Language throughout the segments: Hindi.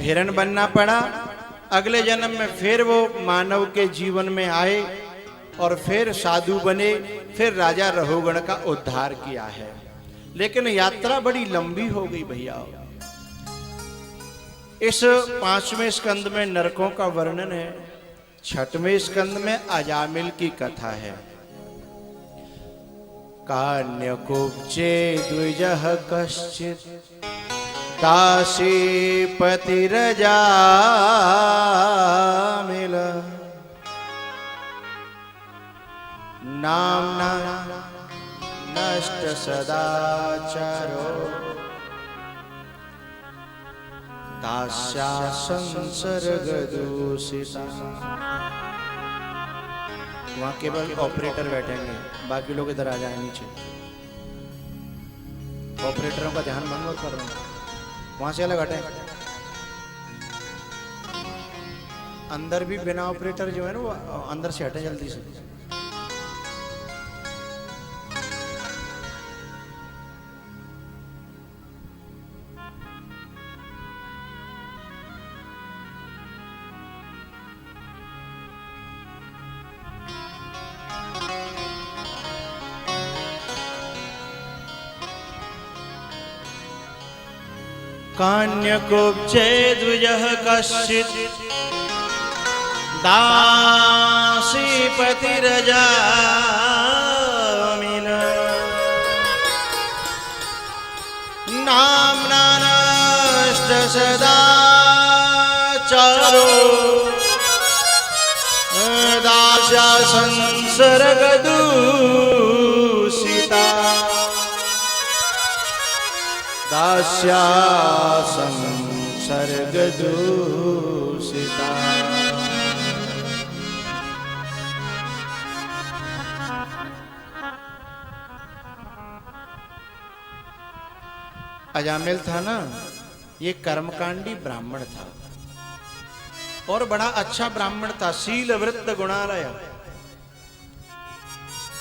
हिरण बनना पड़ा। अगले जन्म में फिर वो मानव के जीवन में आए और फिर साधु बने, फिर राजा रहुगण का उद्धार किया है। लेकिन यात्रा बड़ी लंबी हो गई भैया। इस 5वें स्कंद में नरकों का वर्णन है, 6वें स्कंद में अजामिल की कथा है। कान्यकुब्जे द्विजः कश्चित् दासी पतिरजामिल नाम्ना नष्ट सदाचारो दास्या संसर्गदूषिता। वहां केवल ऑपरेटर बैठेंगे, बाकी लोग इधर आ जाए नीचे। ऑपरेटरों का ध्यान भंग कर रहा हूं, वहां से अलग हटे। अंदर भी बिना ऑपरेटर जो है ना वो अंदर से हटे जल्दी से। कान्यकुब्जे द्विजः कश्चित् दासी पतिरजामिल नाम्ना नष्ट सदाचारो दास्या संसर्गदूषिता दास्या संसर्गदूषिता। अजामिल था ना, ये कर्मकांडी ब्राह्मण था और बड़ा अच्छा ब्राह्मण था, शील वृत्त गुणालय।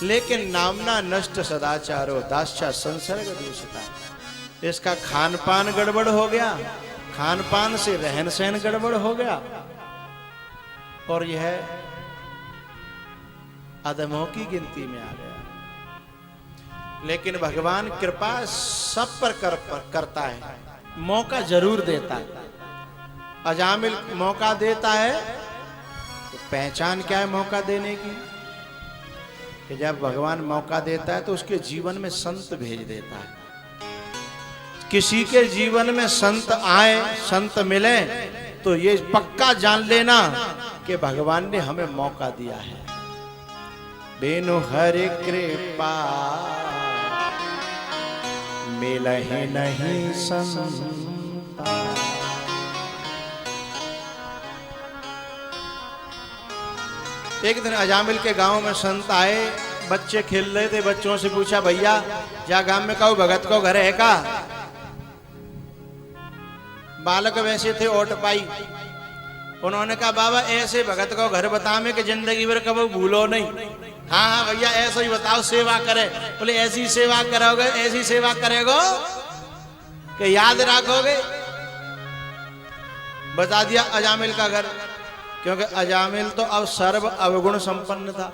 लेकिन नामना नष्ट सदाचारो दास्या संसर्गदूषिता। इसका खान पान गड़बड़ हो गया, खान पान से रहन सहन गड़बड़ हो गया और यह अधमों की गिनती में आ गया। लेकिन भगवान कृपा सब पर करता है, मौका जरूर देता है। अजामिल मौका देता है तो पहचान क्या है मौका देने की, कि जब भगवान मौका देता है तो उसके जीवन में संत भेज देता है। किसी के जीवन में संत आए, संत मिले तो ये पक्का जान लेना कि भगवान ने हमें मौका दिया है। बेनु हरि कृपा मिलहि नहीं संता। एक दिन अजामिल के गांव में संत आए, बच्चे खेल रहे थे। बच्चों से पूछा, भैया जा गांव में कहो भगत को घर है का? बालक वैसे थे ओट पाई। उन्होंने कहा, बाबा ऐसे भगत को घर बता में कि जिंदगी भर कभी भूलो नहीं। हाँ हाँ भैया ऐसा ही बताओ, सेवा करे। बोले ऐसी सेवा करोगे, ऐसी सेवा करेगो कि याद रखोगे। बता दिया अजामिल का घर, क्योंकि अजामिल तो अब सर्व अवगुण संपन्न था।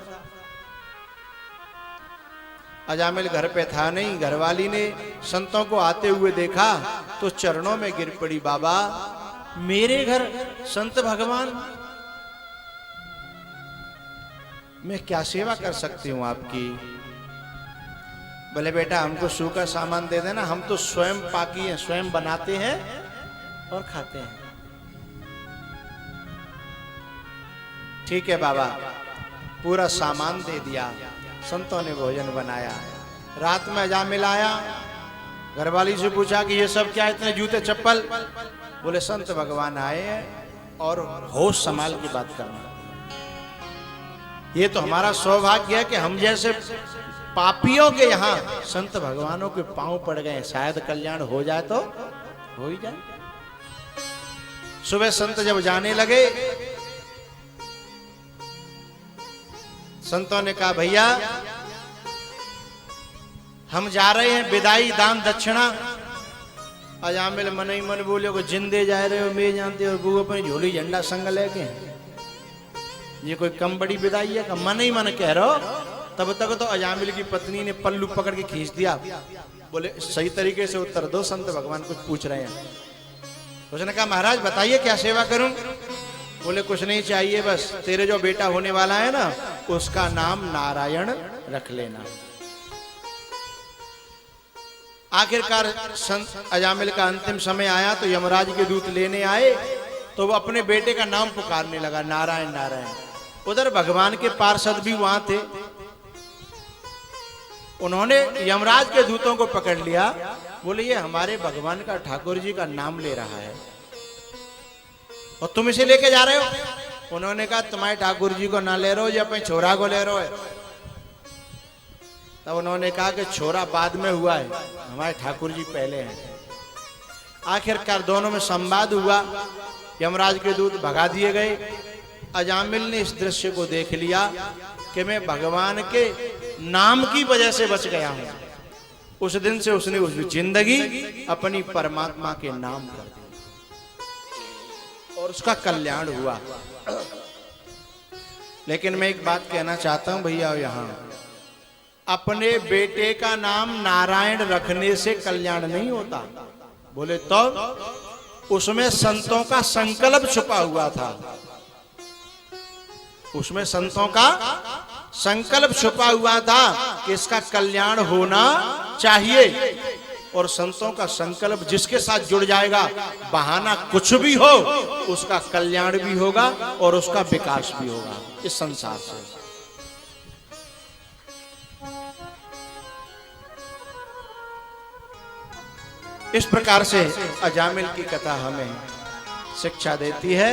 अजामिल घर पे था नहीं। घरवाली ने संतों को आते हुए देखा तो चरणों में गिर पड़ी, बाबा मेरे घर संत भगवान, मैं क्या सेवा कर सकती हूं आपकी? बोले बेटा हमको सूखा सामान दे देना, हम तो स्वयं पाकी हैं, स्वयं बनाते हैं और खाते हैं। ठीक है बाबा, पूरा सामान दे दिया। संतों ने भोजन बनाया। रात में अजामिल आया, घरवाली से पूछा कि ये सब क्या, इतने जूते चप्पल? बोले संत भगवान आए हैं और होश संभाल की बात करना। ये तो हमारा सौभाग्य है कि हम जैसे पापियों के यहाँ संत भगवानों के पांव पड़ गए, शायद कल्याण हो जाए तो हो ही जाए। सुबह संत जब जाने लगे, संतों ने कहा भैया हम जा रहे हैं, विदाई दान दक्षिणा अजामिल मन ही मन बोले को जिंदे जा रहे हो मैं जानते और वो अपनी झोली झंडा संग लेके ये कोई कम बड़ी विदाई है का मन ही मन कह रहा हो। तब तक तो अजामिल की पत्नी ने पल्लू पकड़ के खींच दिया। बोले सही तरीके से उत्तर दो, संत भगवान कुछ पूछ रहे हैं। उसने कहा महाराज बताइए क्या सेवा करूं। बोले कुछ नहीं चाहिए, बस तेरे जो बेटा होने वाला है ना उसका नाम नारायण रख लेना। आखिरकार संत अजामिल का अंतिम समय आया तो यमराज के दूत लेने आए तो वो अपने बेटे का नाम पुकारने लगा, नारायण नारायण। उधर भगवान के पार्षद भी वहां थे। उन्होंने यमराज के दूतों को पकड़ लिया। बोले ये हमारे भगवान का ठाकुर जी का नाम ले रहा है और तुम इसे लेके जा रहे हो। उन्होंने कहा तुम्हारे ठाकुर जी को ना ले रहे हो या अपने छोरा को ले रहे हो। तब उन्होंने कहा कि छोरा बाद में हुआ है, हमारे ठाकुर जी पहले हैं। आखिरकार दोनों में संवाद हुआ। यमराज के दूत भगा दिए गए। अजामिल ने इस दृश्य को देख लिया कि मैं भगवान के नाम की वजह से बच गया हूं। उस दिन से उसने उस जिंदगी अपनी परमात्मा के नाम कर दी और उसका कल्याण हुआ। लेकिन मैं एक बात कहना चाहता हूं भैया, यहां अपने बेटे का नाम नारायण रखने से कल्याण नहीं होता। बोले तो उसमें संतों का संकल्प छुपा हुआ था। उसमें संतों का संकल्प छुपा हुआ था कि इसका कल्याण होना चाहिए। और संतों का संकल्प जिसके साथ जुड़ जाएगा, बहाना कुछ भी हो, उसका कल्याण भी होगा और उसका विकास भी होगा इस संसार से। इस प्रकार से अजामिल की कथा हमें शिक्षा देती है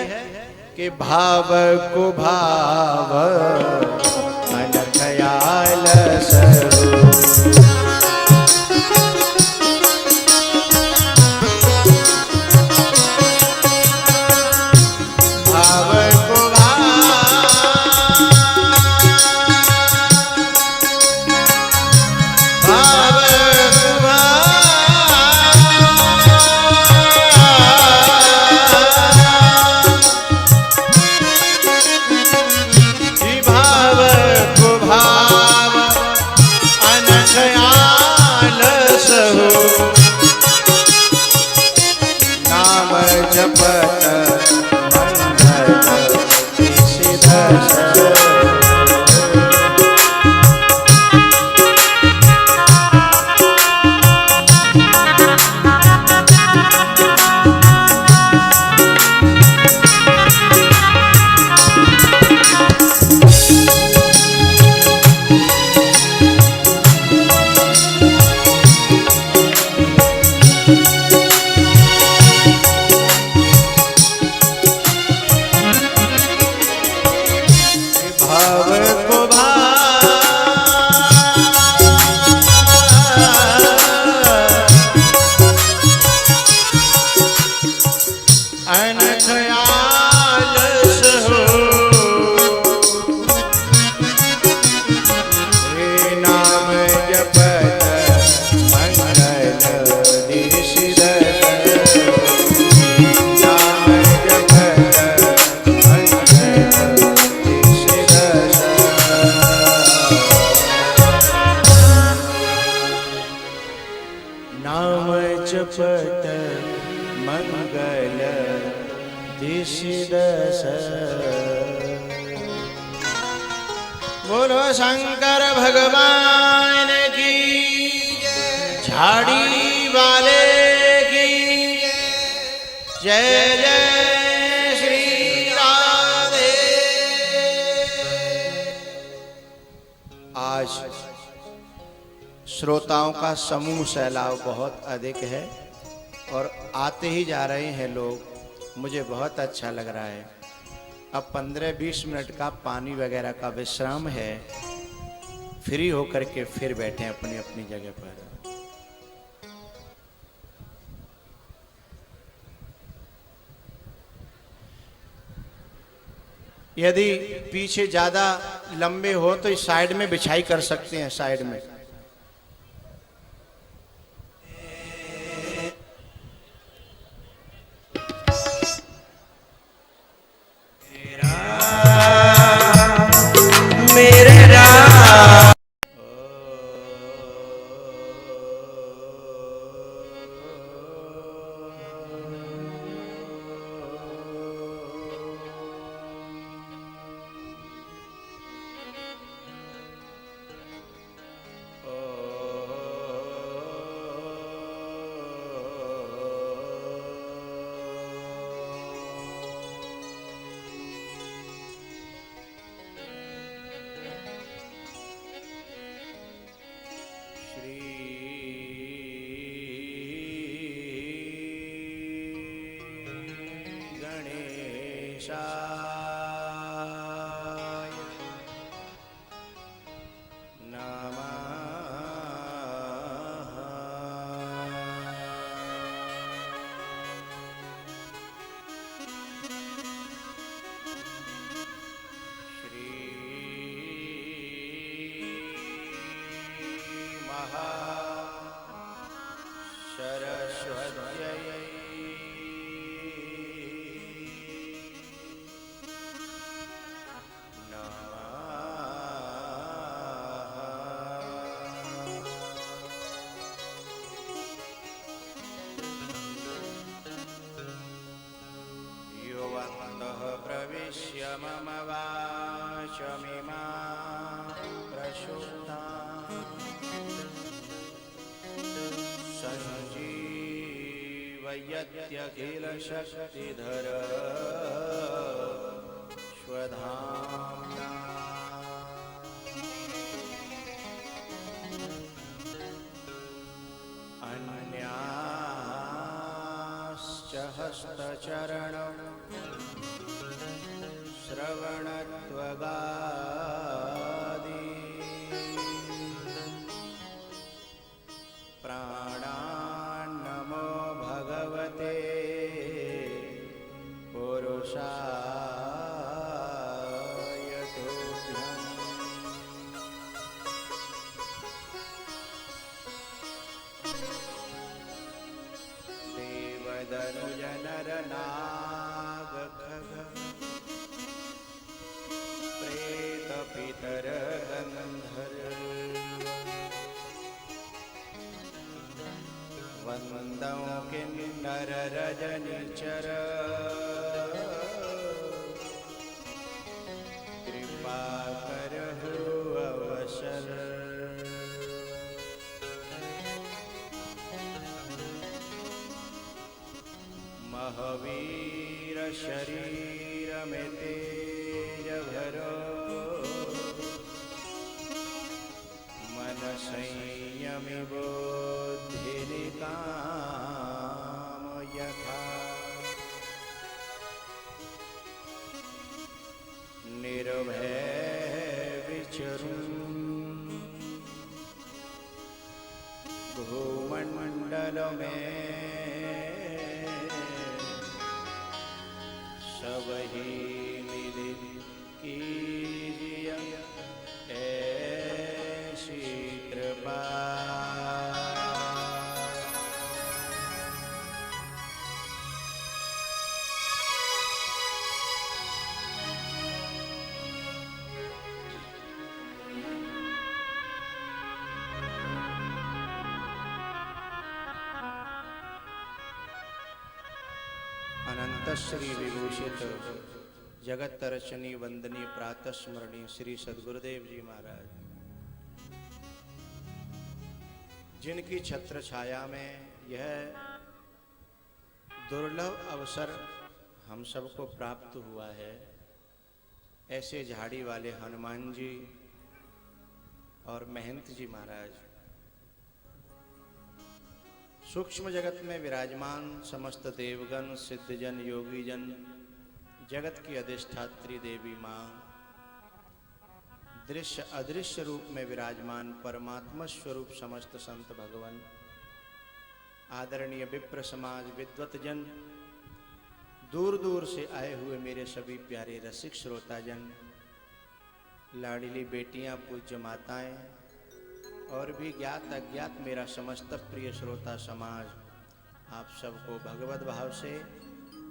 कि भाव को भाव मन ख्याल सरो। जपत मंगल दिशि दश। बोलो शंकर भगवान की, झाड़ी वाले की जय जय श्री राधे। आज श्रोताओं का समूह सैलाव बहुत अधिक है और आते ही जा रहे हैं लोग। मुझे बहुत अच्छा लग रहा है। अब 15-20 मिनट का पानी वगैरह का विश्राम है, फ्री होकर के फिर बैठें अपनी अपनी जगह पर। यदि पीछे ज्यादा लंबे हो तो इस साइड में बिछाई कर सकते हैं, साइड में। वेंकटेशाय नमः। सरस्वत्यै नमः। योऽन्तः प्रविश्य मम वाचमिमां प्रसूताम् संजीवयत्यखिलशक्तिधर स्वधाम्ना। अन्याश्च हस्तचरणं श्रवणत्वगादि प्राणान्नमो भगवते पुरुषाय तुभ्यम्। देवदनुजनरनागखग प्रेतपितरगन्धर्व वन्दं किन्नररजनिचर कृपाकरहु अवसर। महावीर शरीर में तेज भरो मन संयमि बुद्धि निकाम यथा। निर्भय विचरूं भूमंडल में सबही मिलित कीजिए ऐसी कृपा। अनंत श्री विभूषित जगत रचनी वंदनीय प्रातः स्मरणीय श्री सद्गुरुदेव जी महाराज, जिनकी छत्र छाया में यह दुर्लभ अवसर हम सबको प्राप्त हुआ है, ऐसे झाड़ी वाले हनुमान जी और महंत जी महाराज, सूक्ष्म जगत में विराजमान समस्त देवगण, सिद्धजन, योगीजन, जगत की अधिष्ठात्री देवी माँ, दृश्य अदृश्य रूप में विराजमान परमात्मा स्वरूप समस्त संत भगवान, आदरणीय विप्र समाज, विद्वत जन, दूर दूर से आए हुए मेरे सभी प्यारे रसिक श्रोताजन, लाडली बेटियां, पूज्य माताएं और भी ज्ञात अज्ञात मेरा समस्त प्रिय श्रोता समाज, आप सबको भगवत भाव से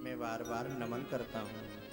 मैं बार बार नमन करता हूँ।